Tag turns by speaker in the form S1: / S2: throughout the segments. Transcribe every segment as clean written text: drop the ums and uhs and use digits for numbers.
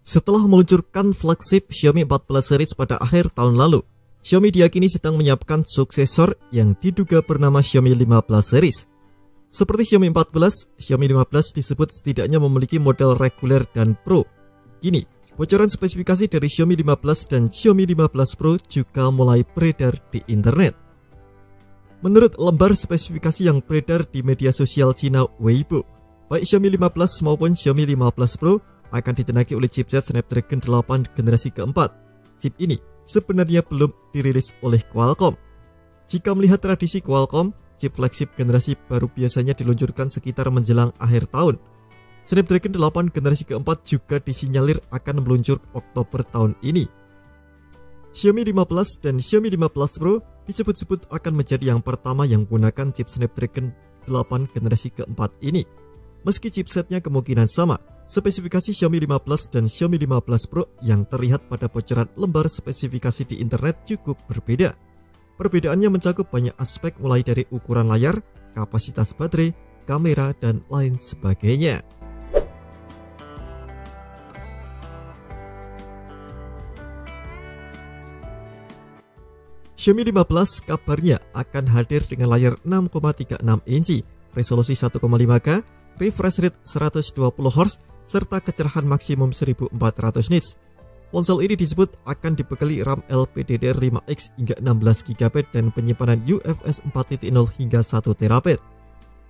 S1: Setelah meluncurkan flagship Xiaomi 14 series pada akhir tahun lalu, Xiaomi diyakini sedang menyiapkan suksesor yang diduga bernama Xiaomi 15 series. Seperti Xiaomi 14, Xiaomi 15 disebut setidaknya memiliki model reguler dan Pro. Kini, bocoran spesifikasi dari Xiaomi 15 dan Xiaomi 15 Pro juga mulai beredar di internet. Menurut lembar spesifikasi yang beredar di media sosial Cina Weibo, baik Xiaomi 15 maupun Xiaomi 15 Pro akan ditenagai oleh chipset Snapdragon 8 generasi keempat. Chip ini sebenarnya belum dirilis oleh Qualcomm. Jika melihat tradisi Qualcomm, chip flagship generasi baru biasanya diluncurkan sekitar menjelang akhir tahun. Snapdragon 8 generasi keempat juga disinyalir akan meluncur Oktober tahun ini. Xiaomi 15 dan Xiaomi 15 Pro disebut-sebut akan menjadi yang pertama yang menggunakan chip Snapdragon 8 generasi keempat ini. Meski chipsetnya kemungkinan sama, spesifikasi Xiaomi 15 dan Xiaomi 15 Pro yang terlihat pada bocoran lembar spesifikasi di internet cukup berbeda. Perbedaannya mencakup banyak aspek mulai dari ukuran layar, kapasitas baterai, kamera, dan lain sebagainya. Xiaomi 15 kabarnya akan hadir dengan layar 6,36 inci, resolusi 1,5K, refresh rate 120Hz, serta kecerahan maksimum 1400 nits. Ponsel ini disebut akan dibekali RAM LPDDR5X hingga 16GB dan penyimpanan UFS 4.0 hingga 1TB.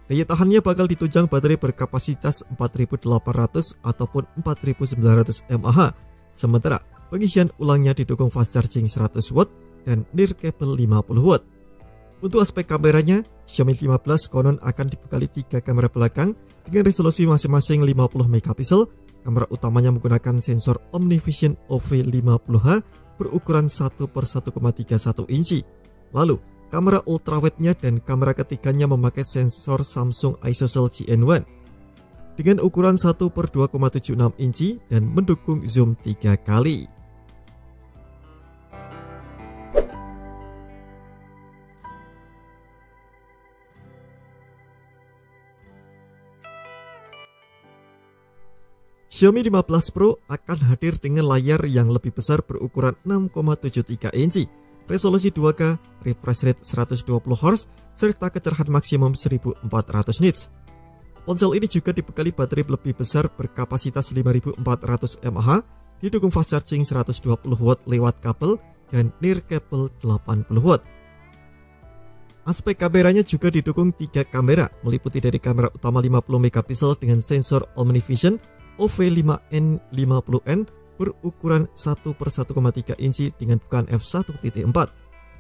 S1: Daya tahannya bakal ditunjang baterai berkapasitas 4800 ataupun 4900 mAh. Sementara pengisian ulangnya didukung fast charging 100W dan near cable 50W. Untuk aspek kameranya, Xiaomi 15 konon akan dibekali 3 kamera belakang dengan resolusi masing-masing 50MP. Kamera utamanya menggunakan sensor OmniVision OV50H berukuran 1/1,31 inci. Lalu, kamera ultrawide-nya dan kamera ketiganya memakai sensor Samsung ISOCELL GN1 dengan ukuran 1/2,76 inci dan mendukung zoom 3 kali. Xiaomi 15 Pro akan hadir dengan layar yang lebih besar berukuran 6,73 inci, resolusi 2K, refresh rate 120Hz, serta kecerahan maksimum 1400 nits. Ponsel ini juga dibekali baterai lebih besar berkapasitas 5400 mAh, didukung fast charging 120W lewat kabel dan near cable 80W. Aspek kameranya juga didukung 3 kamera, meliputi dari kamera utama 50MP dengan sensor OmniVision OV5N50N berukuran 1/1,3 inci dengan bukaan f1.4.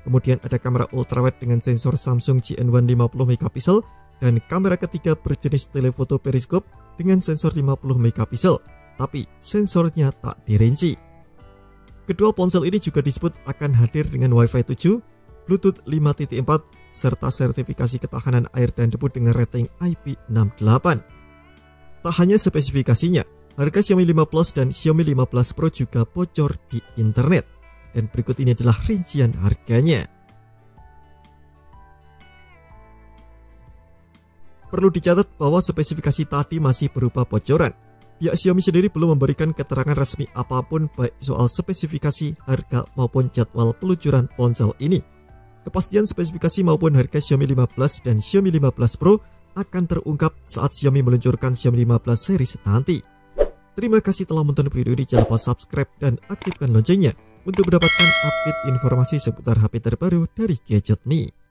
S1: Kemudian ada kamera ultrawide dengan sensor Samsung GN1 50MP dan kamera ketiga berjenis telefoto periskop dengan sensor 50MP, tapi sensornya tak dirinci. Kedua ponsel ini juga disebut akan hadir dengan Wi-Fi 7, Bluetooth 5.4, serta sertifikasi ketahanan air dan debu dengan rating IP68. Tak hanya spesifikasinya, harga Xiaomi 15 dan Xiaomi 15 Pro juga bocor di internet. Dan berikut ini adalah rincian harganya. Perlu dicatat bahwa spesifikasi tadi masih berupa bocoran. Pihak Xiaomi sendiri belum memberikan keterangan resmi apapun baik soal spesifikasi, harga maupun jadwal peluncuran ponsel ini. Kepastian spesifikasi maupun harga Xiaomi 15 dan Xiaomi 15 Pro akan terungkap saat Xiaomi meluncurkan Xiaomi 15 series nanti. Terima kasih telah menonton video ini, jangan lupa subscribe dan aktifkan loncengnya untuk mendapatkan update informasi seputar HP terbaru dari Gadget Me.